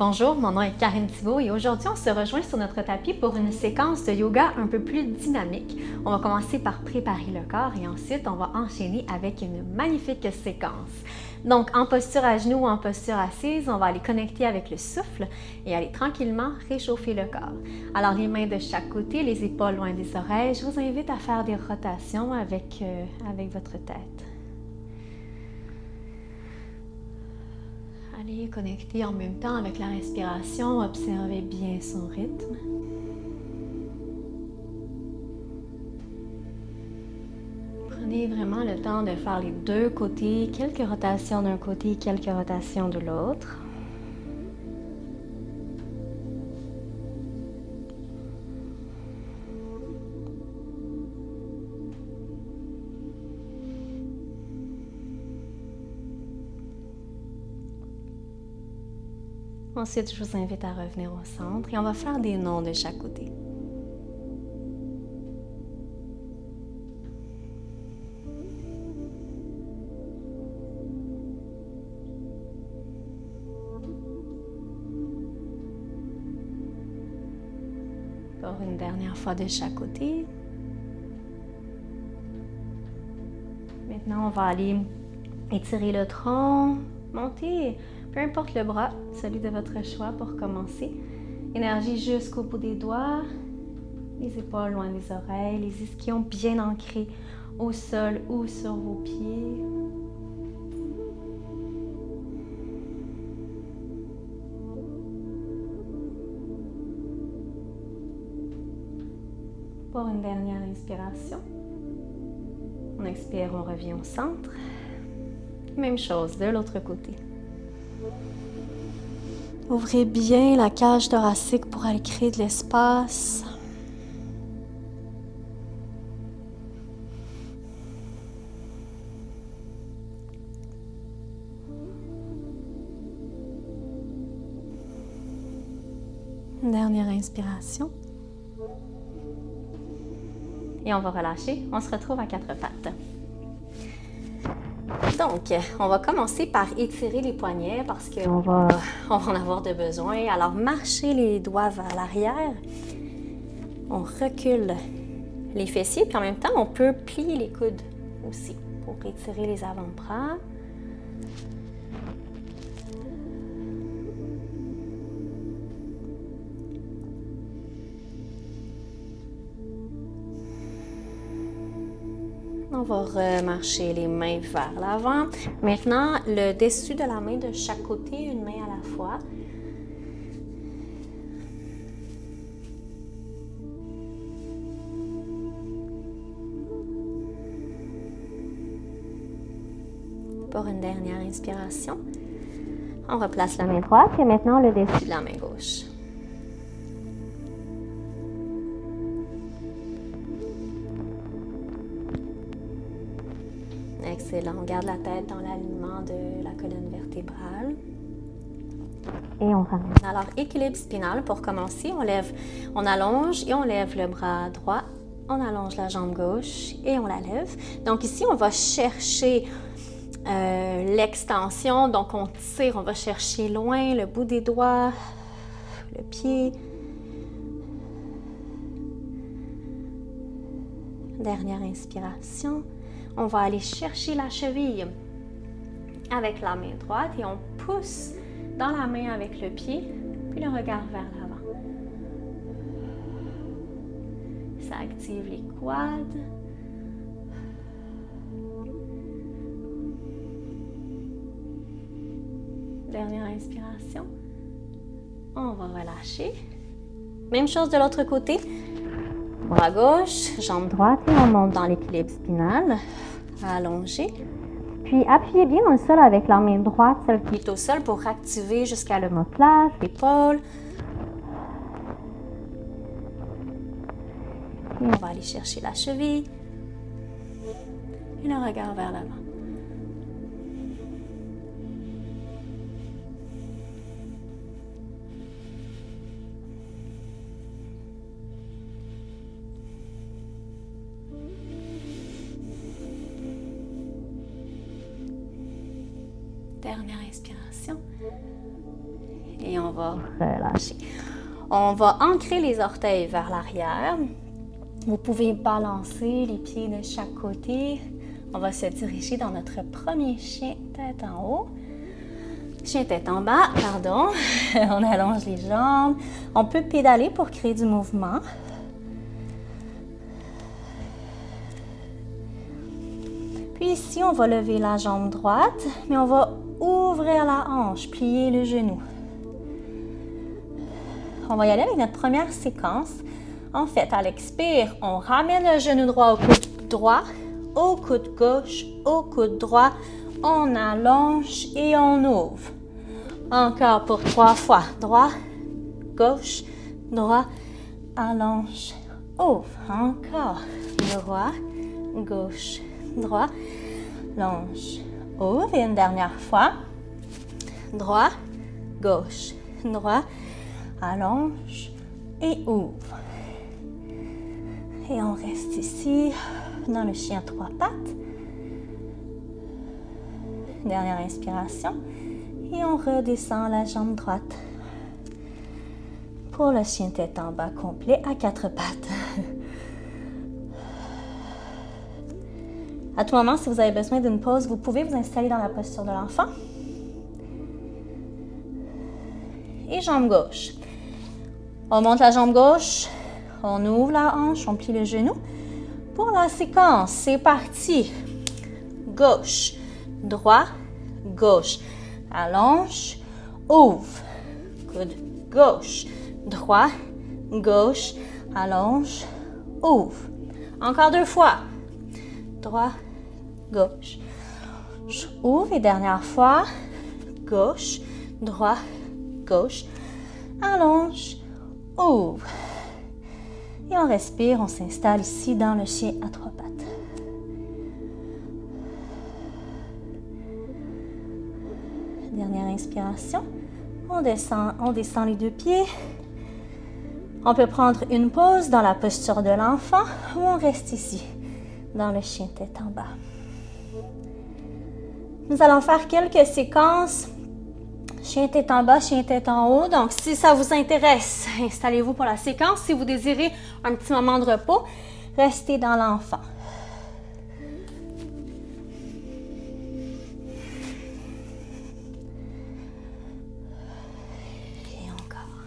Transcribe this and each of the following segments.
Bonjour, mon nom est Karine Thibault et aujourd'hui on se rejoint sur notre tapis pour une séquence de yoga un peu plus dynamique. On va commencer par préparer le corps et ensuite on va enchaîner avec une magnifique séquence. Donc en posture à genoux ou en posture assise, on va aller connecter avec le souffle et aller tranquillement réchauffer le corps. Alors les mains de chaque côté, les épaules loin des oreilles, je vous invite à faire des rotations avec votre tête. Allez connecter en même temps avec la respiration, observez bien son rythme. Prenez vraiment le temps de faire les deux côtés, quelques rotations d'un côté, quelques rotations de l'autre. Ensuite, je vous invite à revenir au centre et on va faire des noms de chaque côté. Pour une dernière fois de chaque côté. Maintenant, on va aller étirer le tronc, monter, peu importe le bras, celui de votre choix pour commencer. Énergie jusqu'au bout des doigts, les épaules loin des oreilles, les ischions bien ancrés au sol ou sur vos pieds. Pour une dernière inspiration. On expire, on revient au centre. Même chose de l'autre côté. Ouvrez bien la cage thoracique pour aller créer de l'espace. Une dernière inspiration. Et on va relâcher. On se retrouve à quatre pattes. Donc, on va commencer par étirer les poignets parce qu'on va en avoir de besoin. Alors, marchez les doigts vers l'arrière. On recule les fessiers, puis en même temps, on peut plier les coudes aussi pour étirer les avant-bras. On va remarcher les mains vers l'avant. Maintenant, le dessus de la main de chaque côté, une main à la fois. Pour une dernière inspiration, on replace la main droite et maintenant le dessus de la main gauche. Excellent. On garde la tête dans l'alignement de la colonne vertébrale. Et on ramène. Alors, équilibre spinal pour commencer. On allonge et on lève le bras droit. On allonge la jambe gauche et on la lève. Donc ici, on va chercher l'extension. Donc on tire, on va chercher loin le bout des doigts, le pied. Dernière inspiration. On va aller chercher la cheville avec la main droite et on pousse dans la main avec le pied, puis le regard vers l'avant. Ça active les quads. Dernière inspiration. On va relâcher. Même chose de l'autre côté. Bras gauche, jambe droite et on monte dans l'équilibre spinal. Allongé. Puis appuyez bien dans le sol avec la main droite, celle qui est au sol, pour activer jusqu'à l'omoplate, l'épaule. Et on va aller chercher la cheville. Et le regard vers l'avant. Dernière inspiration. Et on va relâcher. On va ancrer les orteils vers l'arrière. Vous pouvez balancer les pieds de chaque côté. On va se diriger dans notre premier chien tête en haut. Chien tête en bas, pardon. On allonge les jambes. On peut pédaler pour créer du mouvement. Puis ici, on va lever la jambe droite, mais on va ouvrir la hanche, plier le genou. On va y aller avec notre première séquence. En fait, à l'expire, on ramène le genou droit au coude droit, au coude gauche, au coude droit. On allonge et on ouvre. Encore pour 3 fois. Droit, gauche, droit, allonge, ouvre. Encore. Droit, gauche, droit, allonge, ouvre. Et une dernière fois. Droit, gauche, droit, allonge et ouvre. Et on reste ici dans le chien 3 pattes. Dernière inspiration. Et on redescend la jambe droite. Pour le chien tête en bas complet à 4 pattes. À tout moment, si vous avez besoin d'une pause, vous pouvez vous installer dans la posture de l'enfant. Et jambe gauche. On monte la jambe gauche, on ouvre la hanche, on plie le genou. Pour la séquence, c'est parti. Gauche, droit, gauche. Allonge, ouvre. Coude gauche, droit, gauche, allonge, ouvre. Encore 2 fois. Droit, gauche. Ouvre et dernière fois. Gauche, droit, gauche. Allonge, ouvre. Et on respire, on s'installe ici dans le chien à 3 pattes. Dernière inspiration. On descend les 2 pieds. On peut prendre une pause dans la posture de l'enfant ou on reste ici dans le chien tête en bas. Nous allons faire quelques séquences. Chien tête en bas, chien tête en haut. Donc, si ça vous intéresse, installez-vous pour la séquence. Si vous désirez un petit moment de repos, restez dans l'enfant. Et encore.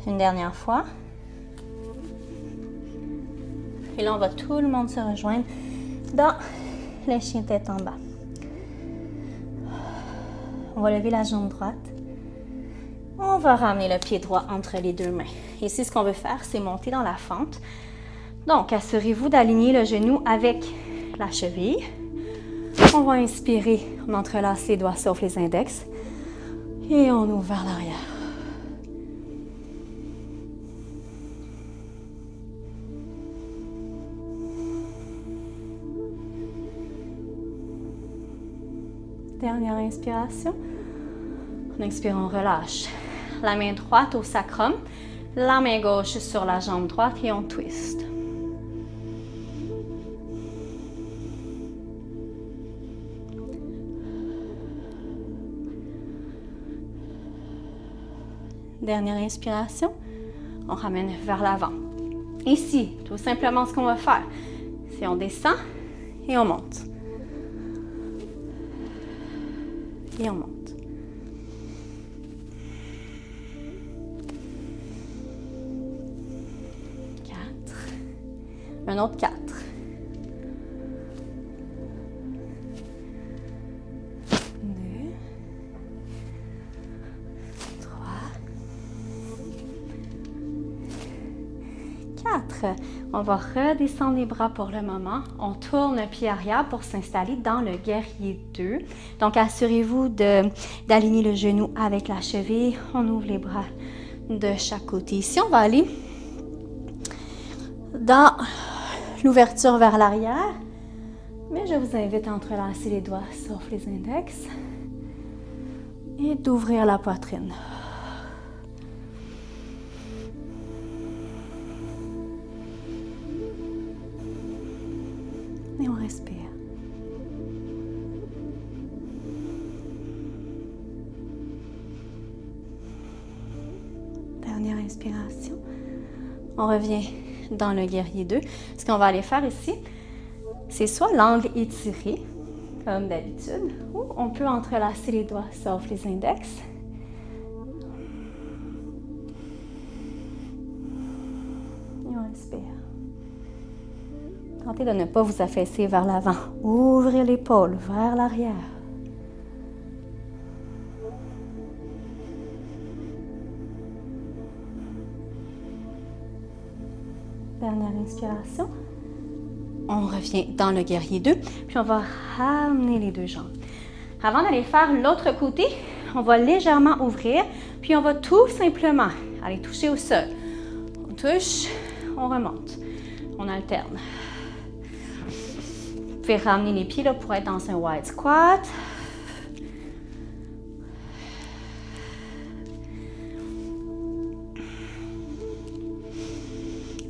Une dernière fois. Et là, on va tout le monde se rejoindre dans le chien tête en bas. On va lever la jambe droite. On va ramener le pied droit entre les 2 mains. Ici, ce qu'on veut faire, c'est monter dans la fente. Donc, assurez-vous d'aligner le genou avec la cheville. On va inspirer, on entrelace les doigts sauf les index. Et on ouvre vers l'arrière. Dernière inspiration. On expire, on relâche. La main droite au sacrum, la main gauche sur la jambe droite et on twist. Dernière inspiration. On ramène vers l'avant. Ici, tout simplement ce qu'on va faire, c'est on descend et on monte. Et on monte. 4. Un autre 4. 2. 3. 4. On va redescendre les bras pour le moment. On tourne le pied arrière pour s'installer dans le guerrier 2. Donc, assurez-vous d'aligner le genou avec la cheville. On ouvre les bras de chaque côté. Ici, on va aller dans l'ouverture vers l'arrière. Mais je vous invite à entrelacer les doigts sauf les index et d'ouvrir la poitrine. Et on respire. inspiration. On revient dans le guerrier 2. Ce qu'on va aller faire ici, c'est soit l'angle étiré, comme d'habitude, ou on peut entrelacer les doigts sauf les index. Et on inspire. Tentez de ne pas vous affaisser vers l'avant. Ouvrez l'épaule vers l'arrière. Dernière inspiration. On revient dans le guerrier 2, puis on va ramener les deux jambes. Avant d'aller faire l'autre côté, on va légèrement ouvrir, puis on va tout simplement aller toucher au sol. On touche, on remonte, on alterne. Vous pouvez ramener les pieds là, pour être dans un wide squat.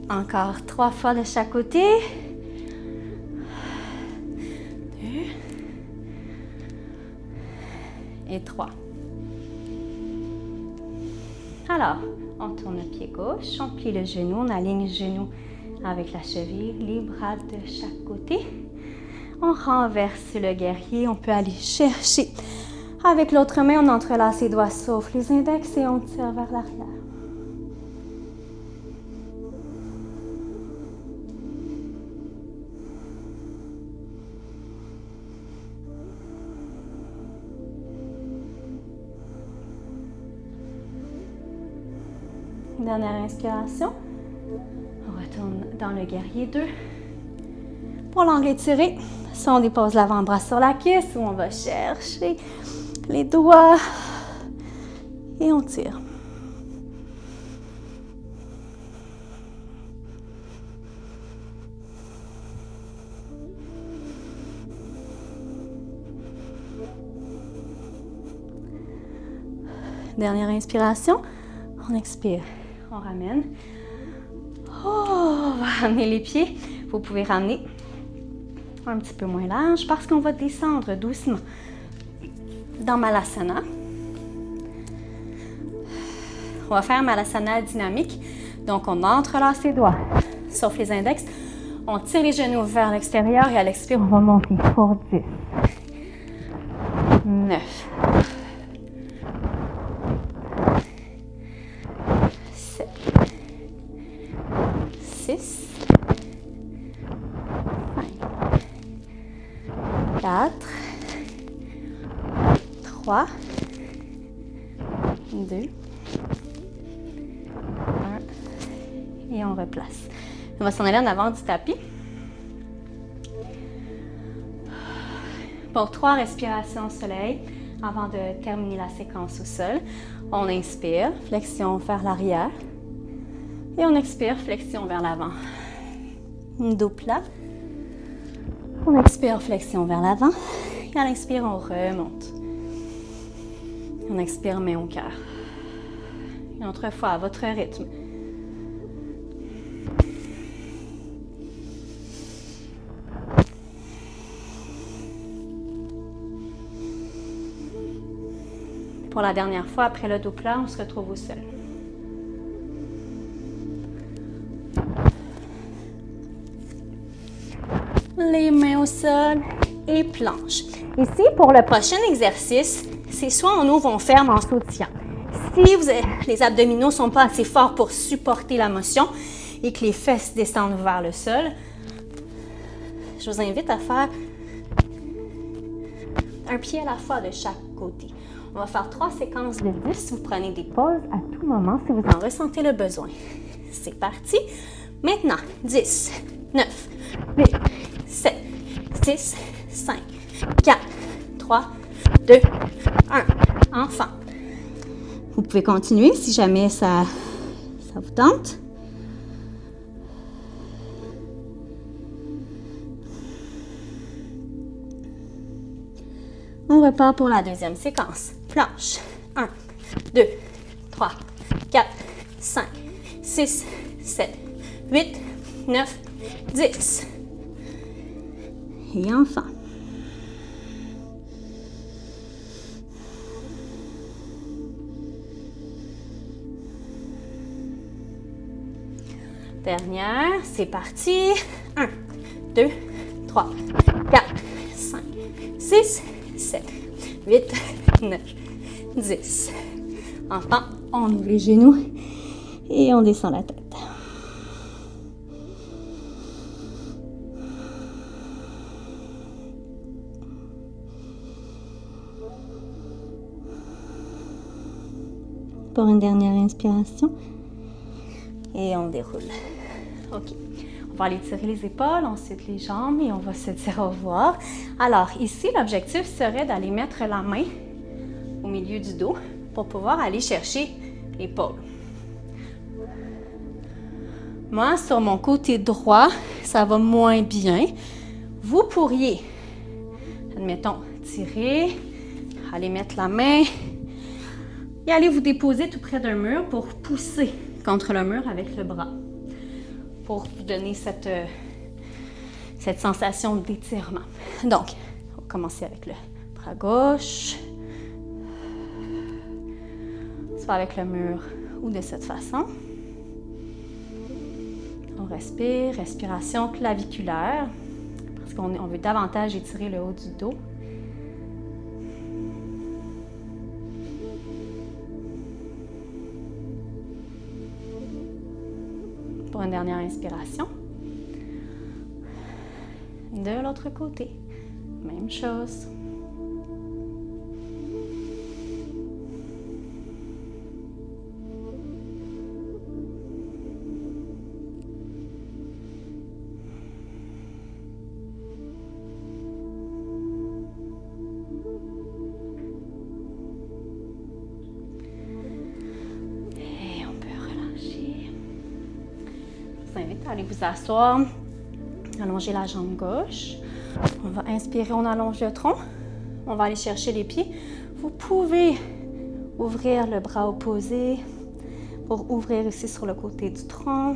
Encore 3 fois de chaque côté. 2 et 3. Alors, on tourne le pied gauche, on plie le genou, on aligne le genou avec la cheville, les bras de chaque côté. On renverse le guerrier, on peut aller chercher. Avec l'autre main, on entrelace les doigts sauf les index et on tire vers l'arrière. Dernière inspiration. On retourne dans le guerrier 2. Pour l'angle étiré, soit on dépose l'avant-bras sur la cuisse ou on va chercher les doigts et on tire. Dernière inspiration. On expire. On ramène. Oh, on va ramener les pieds. Vous pouvez ramener un petit peu moins large parce qu'on va descendre doucement dans Malasana. On va faire Malasana dynamique. Donc, on entrelace les doigts, sauf les index. On tire les genoux vers l'extérieur et à l'expire, on va monter pour 10, 9, 6, 5, 4, 3, 2, 1 et on replace. On va s'en aller en avant du tapis. Pour 3 respirations au soleil, avant de terminer la séquence au sol, on inspire, flexion vers l'arrière. Et on expire, flexion vers l'avant. Dos plat. On expire, flexion vers l'avant. Et à l'inspire, on remonte. On expire, main au cœur. Une autre fois, à votre rythme. Pour la dernière fois, après le dos plat, on se retrouve au sol. Les mains au sol et planche. Ici, pour le prochain exercice, c'est soit on ouvre, on ferme en sautillant. Si les abdominaux ne sont pas assez forts pour supporter la motion et que les fesses descendent vers le sol, je vous invite à faire un pied à la fois de chaque côté. On va faire 3 séquences de 10. Vous prenez des pauses à tout moment si vous en ressentez le besoin. C'est parti. Maintenant, 10, 9, 8, 7, 6, 5, 4, 3, 2, 1. Enfin. Vous pouvez continuer si jamais ça vous tente. On repart pour la deuxième séquence. Planche. 1, 2, 3, 4, 5, 6, 7, 8, 9, 10. Et enfin. Dernière, c'est parti. 1, 2, 3, 4, 5, 6, 7, 8, 9, 10. Enfin, on ouvre les genoux et on descend la tête. Pour une dernière inspiration. Et on déroule. OK. On va aller tirer les épaules, ensuite les jambes et on va se dire au revoir. Alors, ici, l'objectif serait d'aller mettre la main au milieu du dos pour pouvoir aller chercher l'épaule. Moi, sur mon côté droit, ça va moins bien. Vous pourriez, admettons, tirer, aller mettre la main et aller vous déposer tout près d'un mur pour pousser contre le mur avec le bras, pour vous donner cette sensation d'étirement. Donc, on va commencer avec le bras gauche, soit avec le mur ou de cette façon. On respire, respiration claviculaire, parce qu'on veut davantage étirer le haut du dos. Pour une dernière inspiration. De l'autre côté, même chose. Allez vous asseoir, allongez la jambe gauche. On va inspirer, on allonge le tronc. On va aller chercher les pieds. Vous pouvez ouvrir le bras opposé pour ouvrir ici sur le côté du tronc.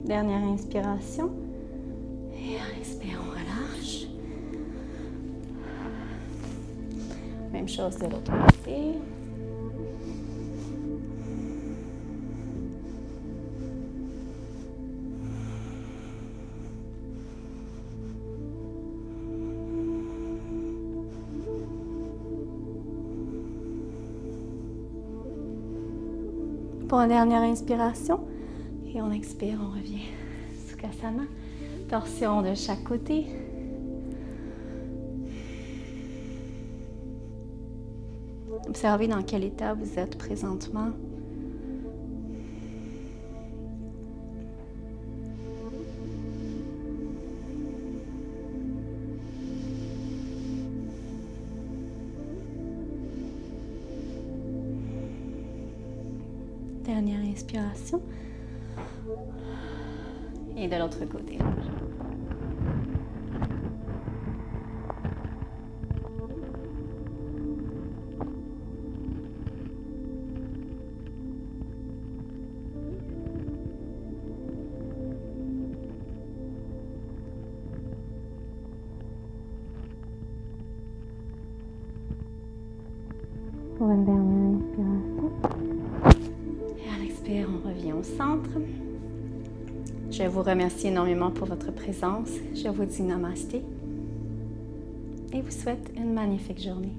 Dernière inspiration. Et en inspirant, on relâche. Même chose de l'autre côté. Pour une dernière inspiration. Et on expire, on revient. Sukhasana. Torsion de chaque côté. Observez dans quel état vous êtes présentement. Dernière inspiration. Et de l'autre côté. Pour une dernière inspiration. Et à l'expire, on revient au centre. Je vous remercie énormément pour votre présence. Je vous dis namasté et vous souhaite une magnifique journée.